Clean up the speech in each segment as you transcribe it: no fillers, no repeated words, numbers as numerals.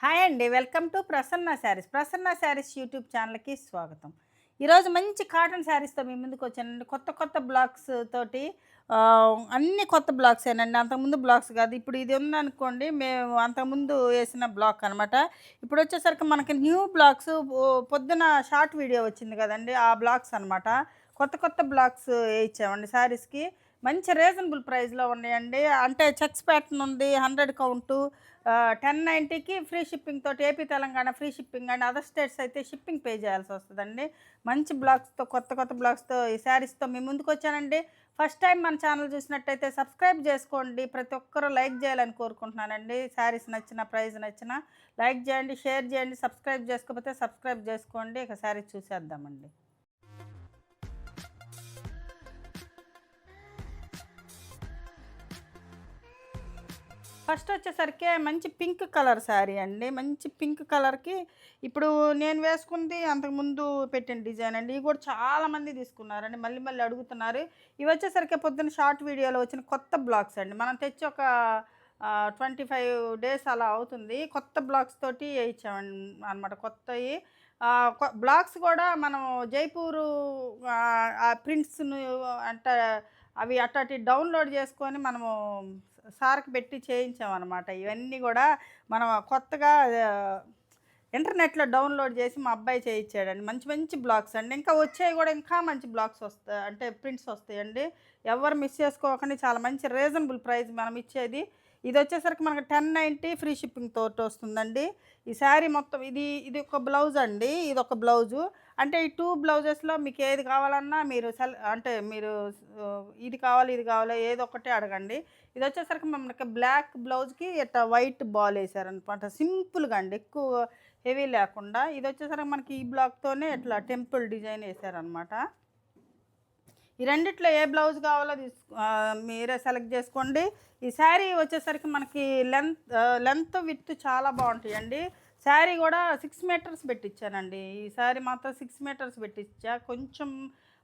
Hi అండి. Welcome to Prasanna saris. Prasanna saris YouTube ఛానల్‌కి స్వాగతం. ఈరోజు మంచి కాటన్ శారీస్‌తో మీ ముందుకొచ్చానండి. కొత్త కొత్త బ్లాక్స్ తోటి అన్నీ కొత్త బ్లాక్సేనండి. అంతకుముందు బ్లాక్స్ కాదు. ఇప్పుడు ఇది ఉందనుకోండి, మేము అంతకుముందు ఏసిన బ్లాక్ అనమాట. ఇప్పుడొచ్చేసరికి మనకి న్యూ బ్లాక్స్ పొద్దున షార్ట్ వీడియో వచ్చింది కదండీ! ఆ బ్లాక్స్ అనమాట. కొత్త కొత్త బ్లాక్స్ ఏయిచ్చామండి శారీస్‌కి. మంచి రీజనబుల్ ప్రైస్‌లో ఉన్నాయండి. అంటే చెక్స్ ప్యాటర్న్ ఉంది. 100 కౌంటు. 1090కి ఫ్రీ షిప్పింగ్ తోటి AP, Telangana free shipping and other states అయితే షిప్పింగ్ పే చేయాల్సి వస్తదండి. మంచి బ్లాగ్స్‌తో కొత్త కొత్త బ్లాగ్స్‌తో ఈ శారీస్‌తో మీ ముందుకొచ్చానండి. ఫస్ట్ టైం మన ఛానల్ చూసినట్టయితే సబ్స్క్రైబ్ చేసుకోండి. ప్రతి ఒక్కరు లైక్ చేయాలని కోరుకుంటున్నానండి. శారీస్ నచ్చినా, ప్రైస్ నచ్చినా లైక్ చేయండి, షేర్ చేయండి. సబ్స్క్రైబ్ చేసుకోకపోతే సబ్స్క్రైబ్ చేసుకోండి. ఇక శారీస్ చూసేద్దామండి. ఫస్ట్ వచ్చేసరికి మంచి పింక్ కలర్ శారీ అండి. మంచి పింక్ కలర్‌కి ఇప్పుడు నేను వేసుకుంది అంతకుముందు పెట్టిన డిజైన్ అండి. ఇవి కూడా చాలామంది తీసుకున్నారండి. మళ్ళీ మళ్ళీ అడుగుతున్నారు. ఇవి వచ్చేసరికి పొద్దున్న షార్ట్ వీడియోలో వచ్చిన కొత్త బ్లాక్స్ అండి. మనం తెచ్చి ఒక 25 డేస్ అలా అవుతుంది. కొత్త బ్లాక్స్ తోటి ఏయించామన్ అనమాట కొత్తయి. బ్లాక్స్ కూడా మనం జైపూరు ఆ ప్రింట్స్‌ను అంటే అవి అట్టాటి డౌన్‌లోడ్ చేసుకొని మనము సార్‌కి పెట్టి చేయించామనమాట. ఇవన్నీ గూడా మనం కొత్తగా ఇంటర్నెట్‌లో డౌన్‌లోడ్ చేసి మా అబ్బాయి చేయించాడండి. మంచి మంచి బ్లాగ్స్ అండి. ఇంకా వచ్చేవి గూడా ఇంకా మంచి బ్లాగ్స్ అంటే ప్రింట్స్ వస్తాయండి. ఎవ్వరు మిస్ చేసుకోకండి. చాలా మంచి రీజనబుల్ ప్రైస్ మనం ఇచ్చేది. ఇదొచ్చేసరికి మనకు 1090 ఫ్రీ షిప్పింగ్ తోటి వస్తుందండి. ఈ శారీ మొత్తం ఇది ఒక బ్లౌజ్ అండి. ఇదొక బ్లౌజు. అంటే ఈ 2 బ్లౌజెస్‌లో మీకు ఏది కావాలన్నా మీరు అంటే మీరు ఇది కావాలి, ఇది కావాలి ఏదో ఒకటి అడగండి. ఇదొచ్చేసరికి మనకి బ్లాక్ బ్లౌజ్‌కి ఇట్టా వైట్ బాలేసారనమాట. సింపుల్‌గా అండి. ఎక్కువ హెవీ లేకుండా. ఇదొచ్చేసరికి మనకి ఈ బ్లాక్‌తోనే ఇట్లా టెంపుల్ డిజైన్ ఏసారనమాట. ఈ రెండిట్లో ఏ బ్లౌజ్ కావాలో మీరే సెలెక్ట్ చేసుకోండి. ఈ శారీ వచ్చేసరికి మనకి లెంత్ విడ్త్ చాలా బావుంటాయండి. శారీ గూడా 6 మీటర్స్ పెట్టిచ్చానండి. ఈ శారీ మాత్రం 6 మీటర్స్ పెట్టిచ్చా. కొంచెం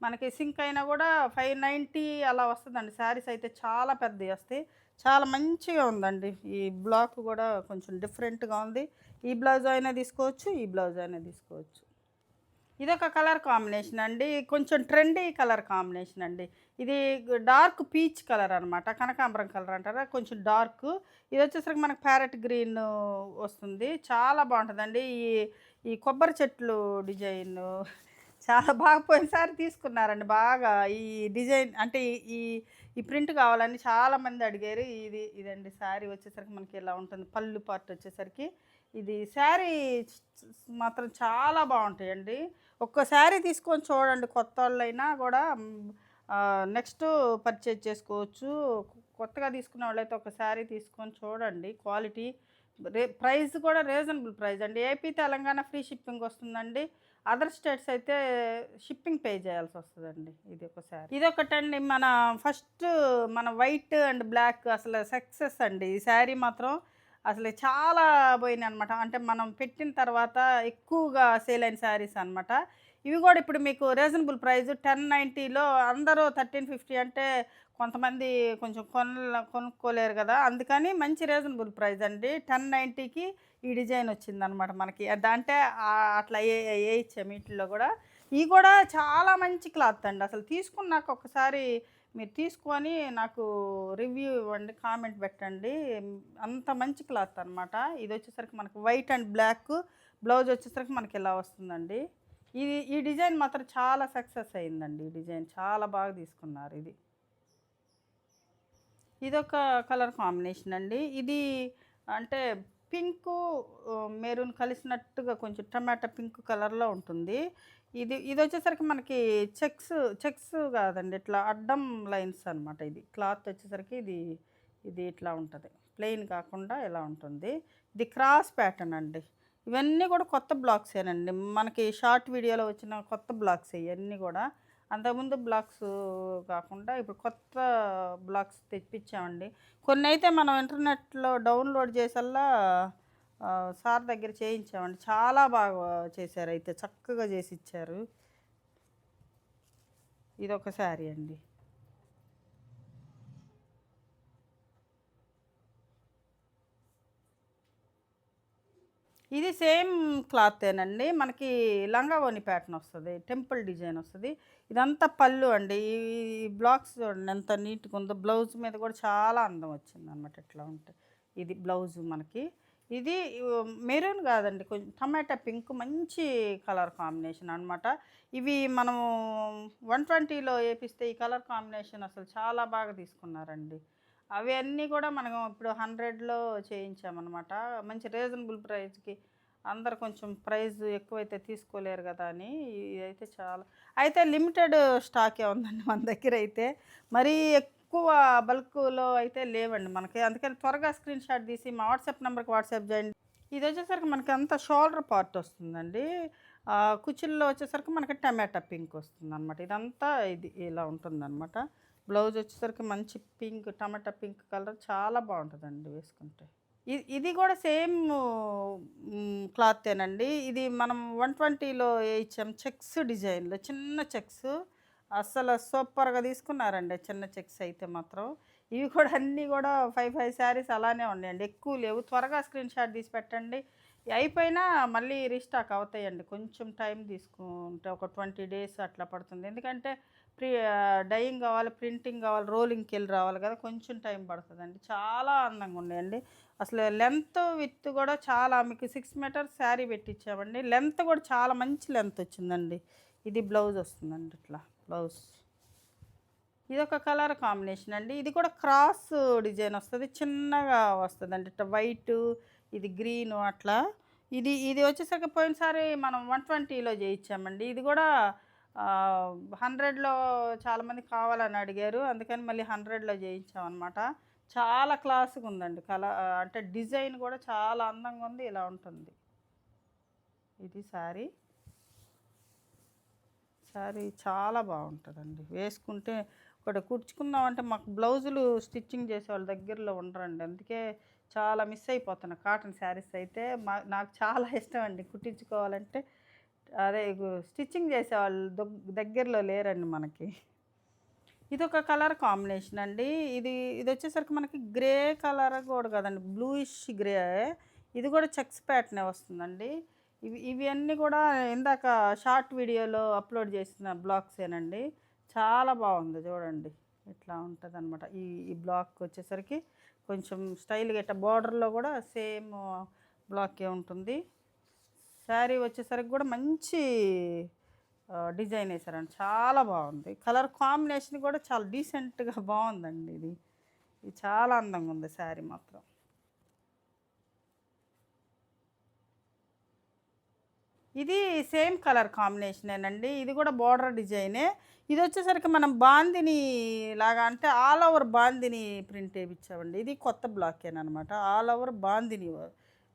మనకి సింక్ అయినా గూడా 590 అలా వస్తదండి. శారీస్ అయితే చాలా పెద్దయొస్తాయి. చాలా మంచిగా ఉందండి. ఈ బ్లాక్ గూడా కొంచెం డిఫరెంట్‌గా ఉంది. ఈ బ్లౌజ్ అయినా తీసుకోవచ్చు. ఈ బ్లౌజ్ అయినా తీసుకోవచ్చు. ఇదొక కలర్ కాంబినేషన్ అండి. కొంచెం ట్రెండీ కలర్ కాంబినేషన్ అండి. ఇది డార్క్ పీచ్ కలర్ అనమాట. కనకాంబరం కలర్ అంటారా? కొంచెం డార్కు. ఇదొచ్చేసరికి మనకు ప్యారెట్ గ్రీన్ వస్తుంది. చాలా బావుంటదండి. ఈ కొబ్బరి చెట్లు డిజైను చాలా బాగా పోయినసారి తీసుకున్నారండి బాగా. ఈ డిజైన్ అంటే ఈ ఈ ప్రింట్ కావాలని చాలామంది అడిగారు. ఇదండి శారీ వచ్చేసరికి మనకి ఇలా ఉంటుంది. పళ్ళు పార్ట్ వచ్చేసరికి ఇది శారీ మాత్రం చాలా బావుంటాయండి. ఒక్క శారీ తీసుకొని చూడండి కొత్తోళ్ళైనా గూడా నెక్స్ట్ పర్చేజ్ చేసుకోవచ్చు. కొత్తగా తీసుకునే వాళ్ళైతే ఒక శారీ తీసుకొని చూడండి. క్వాలిటీ ప్రైస్ కూడా రీజనబుల్ ప్రైస్ అండి. ఏపీ, తెలంగాణ ఫ్రీ షిప్పింగ్ వస్తుందండి. అదర్ స్టేట్స్ అయితే షిప్పింగ్ పే చేయాల్సొస్తదండి. ఇది ఒక శారీ. ఇదొకటండి ఫస్ట్ మన వైట్ అండ్ బ్లాక్ అసలు సక్సెస్ అండి. ఈ శారీ మాత్రం అసలు చాలా పోయినాయనమాట. అంటే మనం పెట్టిన తర్వాత ఎక్కువగా సేల్ అయిన శారీస్ అనమాట. ఇవి గూడా ఇప్పుడు మీకు రీజనబుల్ ప్రైస్ 1090లో అందరూ 1350 అంటే కొంతమంది కొంచెం కొనుక్కోలేరు గదా! అందుకని మంచి రీజనబుల్ ప్రైస్ అండి. 1090కి ఈ డిజైన్ వచ్చిందనమాట మనకి. అంటే అట్లా ఏయిచ్చాము ఈటిల్లో గూడా. ఇయి గూడా చాలా మంచి క్లాత్ అండి. అసలు తీసుకున్నాక ఒక్కసారి మీరు తీసుకొని నాకు రివ్యూ ఇవ్వండి. కామెంట్ పెట్టండి. అంత మంచి క్లాత్ అనమాట. ఇదొచ్చేసరికి మనకు వైట్ అండ్ బ్లాక్ బ్లౌజ్ వచ్చేసరికి మనకి ఇలా వస్తుందండి. ఈ డిజైన్ మాత్రం చాలా సక్సెస్ అయిందండి. ఈ డిజైన్ చాలా బాగా తీసుకున్నారు ఇది. ఇదొక కలర్ కాంబినేషన్ అండి. ఇది అంటే పింకు, మెరూన్ కలిసినట్టుగా కొంచెం టమాటా పింక్ కలర్‌లో ఉంటుంది. ఇదొచ్చేసరికి మనకి చెక్స్ కాదండి. ఇట్లా అడ్డం లైన్స్ అనమాట ఇది. క్లాత్ వచ్చేసరికి ఇది ఇట్లా ఉంటది. ప్లెయిన్ కాకుండా ఇలా ఉంటుంది. ఇది క్రాస్ ప్యాటర్న్ అండి. ఇవన్నీ కూడా కొత్త బ్లాక్సేనండి. మనకి షార్ట్ వీడియోలో వచ్చిన కొత్త బ్లాక్సే ఇయన్నీ గూడా. అంతకుముందు బ్లాక్స్ కాకుండా ఇప్పుడు కొత్త బ్లాక్స్ తెప్పించామండి. కొన్నైతే మనం ఇంటర్నెట్‌లో డౌన్‌లోడ్ చేసల్లా సార్ దగ్గర చేయించామండి. చాలా బాగా చేశారైతే చక్కగా చేసిచ్చారు. ఇదొక శారీ అండి. ఇది సేమ్ క్లాతేనండి. మనకి లంగా ఓణి ప్యాటర్న్ వస్తది. టెంపుల్ డిజైన్ వస్తది. ఇదంతా పళ్ళు అండి. ఈ బ్లాక్స్ చూడండి ఎంత నీట్‌గా ఉందో. బ్లౌజ్ మీద కూడా చాలా అందం వచ్చిందనమాట ఇట్లా ఉంటే. ఇది బ్లౌజు మనకి. ఇది మెరూన్ కాదండి. కొంచెం టమాటా పింక్ మంచి కలర్ కాంబినేషన్ అనమాట. ఇవి మనము 120లో ఏపిస్తే ఈ కలర్ కాంబినేషన్ అసలు చాలా బాగా తీసుకున్నారండి. అవి అన్నీ కూడా మనం ఇప్పుడు 100లో చేయించామనమాట. మంచి రీజనబుల్ ప్రైస్‌కి అందరూ కొంచెం ప్రైస్ ఎక్కువైతే తీసుకోలేరు గదా అని ఇదైతే చాలా అయితే లిమిటెడ్ స్టాకే ఉందండి మన దగ్గరైతే. మరీ ఎక్కువ బల్క్‌లో అయితే లేవండి మనకి. అందుకని త్వరగా స్క్రీన్ షాట్ తీసి మా వాట్సాప్ నంబర్‌కి వాట్సాప్ చేయండి. ఇదొచ్చేసరికి మనకి అంతా షోల్డర్ పార్ట్ వస్తుందండి. కుచ్చిల్లో వచ్చేసరికి మనకి టమాటా పింక్ వస్తుందనమాట. ఇదంతా ఇది ఇలా ఉంటుందనమాట. బ్లౌజ్ వచ్చేసరికి మంచి పింక్ టమాటా పింక్ కలర్ చాలా బాగుంటుందండి వేసుకుంటే. ఇది కూడా సేమ్ క్లాతేనండి. ఇది మనం 120లో ఇచ్చాం చెక్స్ డిజైన్‌లో చిన్న చెక్స్. అస్సలు సూపర్‌గా తీసుకున్నారండి చిన్న చెక్స్ అయితే మాత్రం. ఇవి కూడా అన్నీ కూడా 5 శారీస్ అలానే ఉన్నాయండి. ఎక్కువ లేవు. త్వరగా స్క్రీన్ షాట్ తీసి పెట్టండి. అయిపోయినా మళ్ళీ రీస్టాక్ అవుతాయండి. కొంచెం టైం తీసుకుంటే ఒక 20 డేస్ అట్లా పడుతుంది. ఎందుకంటే డయింగ్ కావాలి, ప్రింటింగ్ కావాలి, రోలింగ్‌కెళ్ళి రావాలి కదా! కొంచెం టైం పడుతుందండి. చాలా అందంగా ఉన్నాయండి. అసలు లెంత్, విడ్త్ కూడా చాలా మీకు 6 మీటర్స్ శారీ పెట్టించామండి. లెంత్ కూడా చాలా మంచి లెంత్ వచ్చిందండి. ఇది బ్లౌజ్ వస్తుందండి ఇట్లా బ్లౌజ్. ఇదొక కలర్ కాంబినేషన్ అండి. ఇది కూడా క్రాస్ డిజైన్ వస్తది. చిన్నగా వస్తదండి. ఇట్లా వైటు, ఇది గ్రీను అట్లా. ఇది వచ్చేసరికి పోయినసారి మనం 120లో చేయించామండి. ఇది కూడా 100లో చాలామంది కావాలని అడిగారు. అందుకని మళ్ళీ 100లో చేయించామనమాట. చాలా క్లాస్‌గా ఉందండి. అంటే డిజైన్ కూడా చాలా అందంగా ఉంది. ఇలా ఉంటుంది. ఇది శారీ. శారీ చాలా బాగుంటుందండి. వేసుకుంటే ఒకటి కుట్టుకున్నామంటే మాకు బ్లౌజులు స్టిచ్చింగ్ చేసేవాళ్ళు దగ్గరలో ఉండరండి. అందుకే చాలా మిస్ అయిపోతున్నా కాటన్ శారీస్ అయితే. నాకు చాలా ఇష్టం అండి కుట్టించుకోవాలంటే. అదే స్టిచ్చింగ్ చేసేవాళ్ళు దగ్గరలో లేరండి మనకి. ఇదొక కలర్ కాంబినేషన్ అండి. ఇదొచ్చేసరికి మనకి గ్రే కలర్ కూడా కాదండి. Bluish grey. ఇది కూడా చెక్స్ ప్యాటర్నే వస్తుందండి. ఇవి అన్నీ కూడా ఇందాక షార్ట్ వీడియోలో అప్లోడ్ చేసిన బ్లాక్సేనండి. చాలా బాగుంది చూడండి. ఇట్లా ఉంటదనమాట. ఈ బ్లాక్ వచ్చేసరికి కొంచెం స్టైల్‌గా ఇట్లా బోర్డర్‌లో కూడా సేమ్ బ్లాకే ఉంటుంది. శారీ వచ్చేసరికి కూడా మంచి డిజైన్ వేశారండి. చాలా బాగుంది. కలర్ కాంబినేషన్ కూడా చాలా డీసెంట్‌గా బాగుందండి ఇది. ఇది చాలా అందంగా ఉంది శారీ మాత్రం. ఇది సేమ్ కలర్ కాంబినేషనేనండి. ఇది కూడా బోర్డర్ డిజైనే. ఇదొచ్చేసరికి మనం బాందిని లాగా అంటే ఆల్ ఓవర్ బాందిని ప్రింట్ ఏపిచ్చామండి. ఇది కొత్త బ్లాకేననమాట. ఆల్ ఓవర్ బాందిని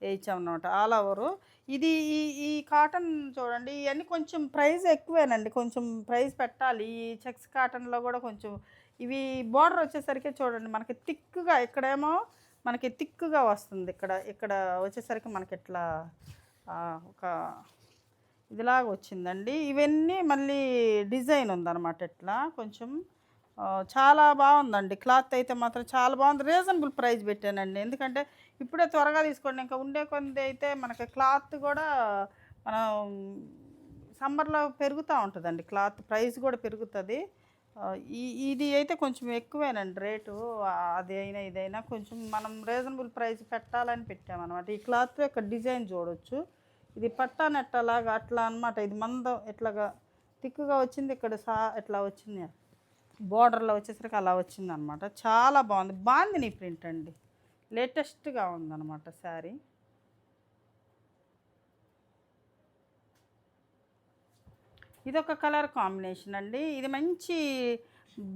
ఏయిచ్చామనమాట. All over. ఇది ఈ ఈ కాటన్ చూడండి ఇయన్నీ కొంచెం ప్రైస్ ఎక్కువేనండి. కొంచెం ప్రైస్ పెట్టాలి. ఈ చెక్స్ కాటన్‌లో గూడా కొంచెం ఇవి బోర్డర్ వచ్చేసరికి చూడండి మనకి థిక్‌గా ఇక్కడేమో మనకి థిక్‌గా వస్తుంది. ఇక్కడ వచ్చేసరికి మనకిట్లా ఒక ఇదిలాగా వచ్చిందండి. ఇవన్నీ మళ్ళీ డిజైన్ ఉందనమాట ఇట్లా కొంచెం చాలా బాగుందండి. క్లాత్ అయితే మాత్రం చాలా బాగుంది. రీజనబుల్ ప్రైస్ పెట్టానండి. ఎందుకంటే ఇప్పుడే త్వరగా తీసుకోండి. ఇంకా ఉండే కొంది అయితే మనకి క్లాత్ కూడా మనం సమ్మర్‌లో పెరుగుతా ఉంటదండి క్లాత్ ప్రైస్ కూడా పెరుగుతది. ఇది అయితే కొంచెం ఎక్కువేనండి రేటు. అదైనా ఇదైనా కొంచెం మనం రీజనబుల్ ప్రైస్ పెట్టాలని పెట్టామనమాట. ఈ క్లాత్ యొక్క డిజైన్ చూడొచ్చు. ఇది పట్టా నెట్టలాగా అట్లా అనమాట. ఇది మందం ఇట్లాగా థిక్‌గా వచ్చింది. ఇక్కడ ఇట్లా వచ్చింది. బోర్డర్‌లో వచ్చేసరికి అలా వచ్చిందనమాట. చాలా బాగుంది. బాందిని ప్రింట్ అండి. లేటెస్ట్‌గా ఉందనమాట శారీ. ఇదొక కలర్ కాంబినేషన్ అండి. ఇది మంచి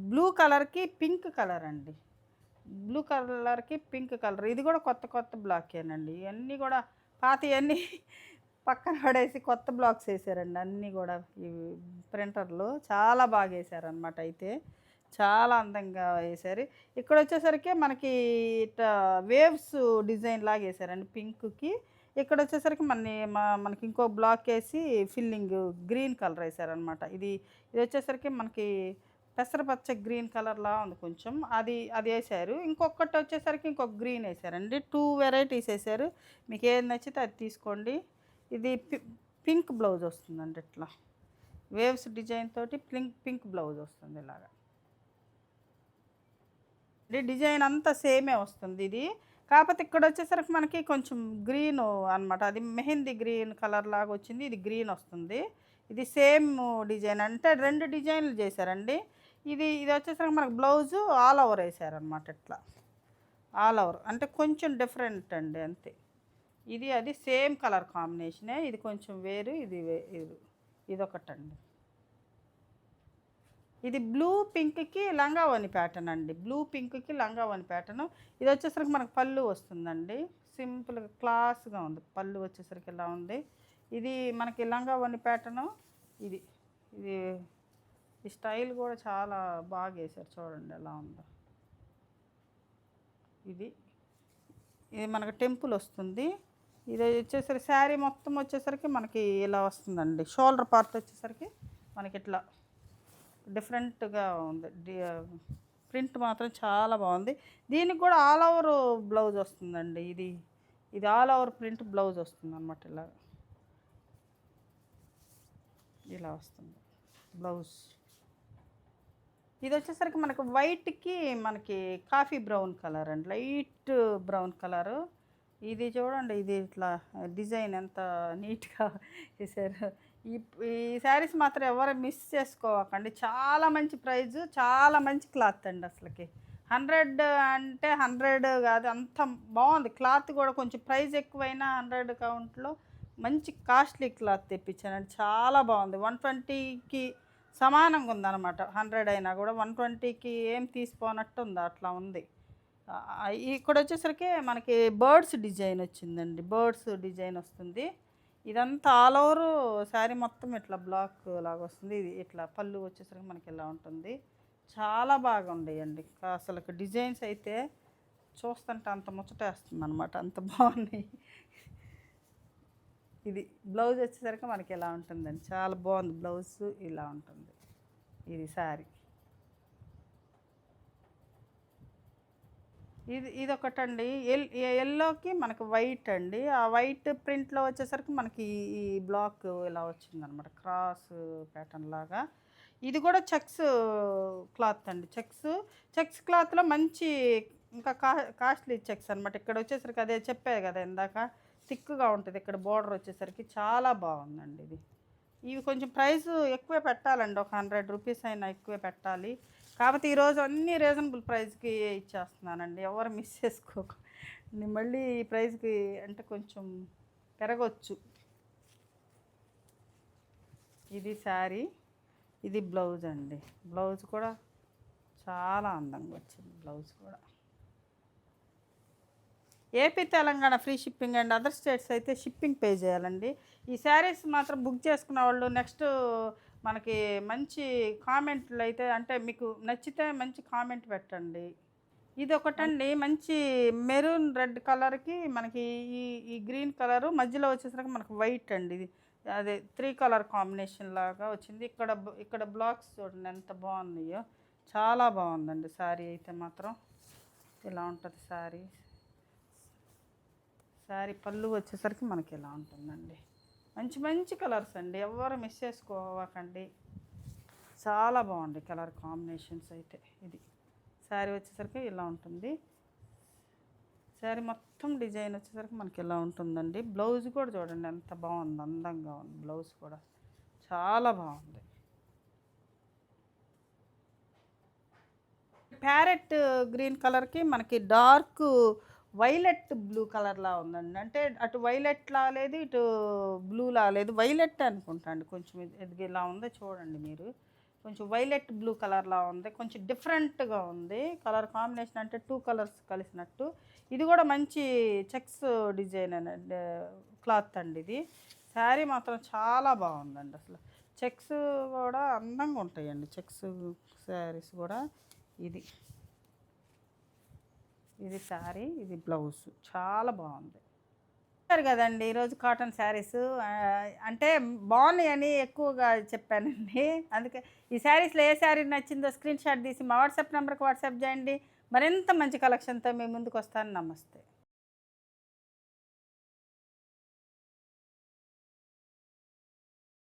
బ్లూ కలర్‌కి పింక్ కలర్ అండి. బ్లూ కలర్‌కి పింక్ కలర్. ఇది కూడా కొత్త బ్లాకేనండి. ఇవన్నీ కూడా పాతయన్నీ పక్కన పడేసి కొత్త బ్లాక్స్ ఏసారండి అన్నీ గూడా. ఈ ప్రింటర్‌లో చాలా బాగా ఏసారనమాట అయితే. చాలా అందంగా ఏసారు. ఇక్కడొచ్చేసరికి మనకి ఇట్టా వేవ్స్ డిజైన్ లాగా ఏసారండి పింక్‌కి. ఇక్కడొచ్చేసరికి మనకి ఇంకో బ్లాక్ ఏసి ఫిల్లింగ్ గ్రీన్ కలర్ ఏసారనమాట. ఇదొచ్చేసరికి మనకి పెసరపచ్చ గ్రీన్ కలర్లా ఉంది కొంచెం, అది వేసారు. ఇంకొకటి వచ్చేసరికి ఇంకొక గ్రీన్ వేసారండి. 2 వెరైటీస్ వేసారు. మీకు ఏది నచ్చితే అది తీసుకోండి. ఇది పింక్ బ్లౌజ్ వస్తుందండి. ఇట్లా వేవ్స్ డిజైన్ తోటి పింక్ బ్లౌజ్ వస్తుంది. ఇలాగా డిజైన్ అంతా సేమే వస్తుంది. ఇది కాకపోతే ఇక్కడ వచ్చేసరికి మనకి కొంచెం గ్రీన్ అనమాట. అది మెహందీ గ్రీన్ కలర్ లాగా వచ్చింది. ఇది గ్రీన్ వస్తుంది. ఇది సేమ్ డిజైన్, అంటే 2 డిజైన్లు చేశారండి. ఇది వచ్చేసరికి మనకు బ్లౌజు ఆల్ ఓవర్ వేసారనమాట. ఇట్లా ఆల్ ఓవర్ అంటే కొంచెం డిఫరెంట్ అండి, అంతే. అది సేమ్ కలర్ కాంబినేషనే. ఇది కొంచెం వేరు, ఇదొకటండి. ఇది బ్లూ పింక్కి లంగావని ప్యాటర్న్ అండి. బ్లూ పింక్కి లంగావని ప్యాటర్న్. ఇది వచ్చేసరికి మనకు పళ్ళు వస్తుందండి. సింపుల్గా క్లాస్గా ఉంది. పళ్ళు వచ్చేసరికి ఇలా ఉంది. ఇది మనకి లంగావని ప్యాటర్ను. ఇది ఇది ఈ స్టైల్ కూడా చాలా బాగా వేశారు. చూడండి ఎలా ఉందో. ఇది మనకు టెంపుల్ వస్తుంది. ఇది వచ్చేసరికి శారీ మొత్తం వచ్చేసరికి మనకి ఇలా వస్తుందండి. షోల్డర్ పార్ట్ వచ్చేసరికి మనకి ఇట్లా డిఫరెంట్గా ఉంది. ప్రింట్ మాత్రం చాలా బాగుంది. దీనికి కూడా ఆల్ ఓవర్ బ్లౌజ్ వస్తుందండి. ఇది ఆల్ ఓవర్ ప్రింట్ బ్లౌజ్ వస్తుంది అన్నమాట. ఇలా వస్తుంది బ్లౌజ్. ఇది వచ్చేసరికి మనకు వైట్కి మనకి కాఫీ బ్రౌన్ కలర్ అండి, లైట్ బ్రౌన్ కలరు. ఇది చూడండి, ఇది ఇట్లా డిజైన్ ఎంత నీట్గా వేసారు. ఈ శారీస్ మాత్రం ఎవరు మిస్ చేసుకోవకండి. చాలా మంచి ప్రైజు, చాలా మంచి క్లాత్ అండి. అసలుకి 100 అంటే 100 కాదు, అంత బాగుంది క్లాత్ కూడా. కొంచెం ప్రైస్ ఎక్కువైనా 100 కౌంట్లో మంచి కాస్ట్లీ క్లాత్ తెప్పించానండి. చాలా బాగుంది. 120కి సమానంగా ఉందన్నమాట. 100 అయినా కూడా 120కి ఏం తీసిపోనట్టు ఉంది, అట్లా ఉంది. ఇక్కడ వచ్చేసరికి మనకి బర్డ్స్ డిజైన్ వచ్చిందండి. బర్డ్స్ డిజైన్ వస్తుంది. ఇదంతా ఆల్ ఓవర్ శారీ మొత్తం ఇట్లా బ్లాక్ లాగా వస్తుంది. ఇది ఇట్లా పళ్ళు వచ్చేసరికి మనకి ఇలా ఉంటుంది. చాలా బాగా ఉండేయండి అసలు. డిజైన్స్ అయితే చూస్తుంటే అంత ముచ్చటేస్తుంది అనమాట, అంత బాగున్నాయి. ఇది బ్లౌజ్ వచ్చేసరికి మనకి ఇలా ఉంటుందండి. చాలా బాగుంది బ్లౌజ్, ఇలా ఉంటుంది. ఇది శారీ. ఇది ఒకటండి. ఎల్లోకి మనకి వైట్ అండి. ఆ వైట్ ప్రింట్లో వచ్చేసరికి మనకి ఈ బ్లాక్ ఇలా వచ్చిందనమాట, క్రాస్ ప్యాటర్న్ లాగా. ఇది కూడా చెక్స్ క్లాత్ అండి. చెక్స్ క్లాత్లో మంచి ఇంకా కాస్ట్లీ చెక్స్ అనమాట. ఇక్కడ వచ్చేసరికి అదే చెప్పాను కదా ఇందాక, థిక్గా ఉంటుంది. ఇక్కడ బోర్డర్ వచ్చేసరికి చాలా బాగుందండి. ఇవి కొంచెం ప్రైస్ ఎక్కువే పెట్టాలండి, ఒక 100 రూపీస్ అయినా ఎక్కువే పెట్టాలి. కాకపోతే ఈరోజు అన్ని రీజనబుల్ ప్రైస్కి ఇచ్చేస్తున్నానండి, ఎవరు మిస్ చేసుకోకు. మళ్ళీ ఈ ప్రైస్కి అంటే కొంచెం పెరగచ్చు. ఇది శారీ, ఇది బ్లౌజ్ అండి. బ్లౌజ్ కూడా చాలా అందంగా వచ్చింది. బ్లౌజ్ కూడా AP Telangana free shipping and other states అయితే షిప్పింగ్ పే చేయాలండి. ఈ శారీస్ మాత్రం బుక్ చేసుకున్న వాళ్ళు నెక్స్ట్ మనకి మంచి కామెంట్లు అయితే, అంటే మీకు నచ్చితే మంచి కామెంట్ పెట్టండి. ఇది ఒకటండి, మంచి మెరూన్ రెడ్ కలర్కి మనకి ఈ గ్రీన్ కలరు మధ్యలో వచ్చేసరికి మనకు వైట్ అండి. ఇది అదే 3 కలర్ కాంబినేషన్ లాగా వచ్చింది. ఇక్కడ బ్లాక్స్ చూడండి ఎంత బాగున్నాయో, చాలా బాగుందండి శారీ అయితే మాత్రం. ఇలా ఉంటుంది శారీ పళ్ళు వచ్చేసరికి మనకి ఇలా ఉంటుందండి. మంచి మంచి కలర్స్ అండి, ఎవరు మిస్ చేసుకోవకండి. చాలా బాగుంది కలర్ కాంబినేషన్స్ అయితే. ఇది శారీ వచ్చేసరికి ఇలా ఉంటుంది. శారీ మొత్తం డిజైన్ వచ్చేసరికి మనకి ఇలా ఉంటుందండి. బ్లౌజ్ కూడా చూడండి ఎంత బాగుంది, అందంగా ఉంది. బ్లౌజ్ కూడా చాలా బాగుంది. ప్యారెట్ గ్రీన్ కలర్కి మనకి డార్క్ వైలెట్ బ్లూ కలర్లా ఉందండి. అంటే అటు వైలెట్లా లేదు, ఇటు బ్లూలా లేదు, వైలెట్ అనుకుంటా అండి. కొంచెం ఇది ఇలా ఉంది చూడండి మీరు, కొంచెం వైలెట్ బ్లూ కలర్లా ఉంది. కొంచెం డిఫరెంట్గా ఉంది కలర్ కాంబినేషన్, అంటే 2 కలర్స్ కలిసినట్టు. ఇది కూడా మంచి చెక్స్ డిజైన్ అండి, క్లాత్ అండి. ఇది శారీ మాత్రం చాలా బాగుందండి. అసలు చెక్స్ కూడా అందంగా ఉంటాయండి, చెక్స్ శారీస్ కూడా. ఇది శారీ, ఇది బ్లౌజ్ చాలా బాగుంది. చూసారు కదండి ఈరోజు కాటన్ శారీస్. అంటే బాగున్నాయని ఎక్కువగా చెప్పానండి. అందుకే ఈ శారీస్‌లో ఏ శారీ నచ్చిందో స్క్రీన్ షాట్ తీసి మా వాట్సాప్ నంబర్‌కి వాట్సాప్ చేయండి. మరింత మంచి కలెక్షన్‌తో మీ ముందుకొస్తాను. నమస్తే.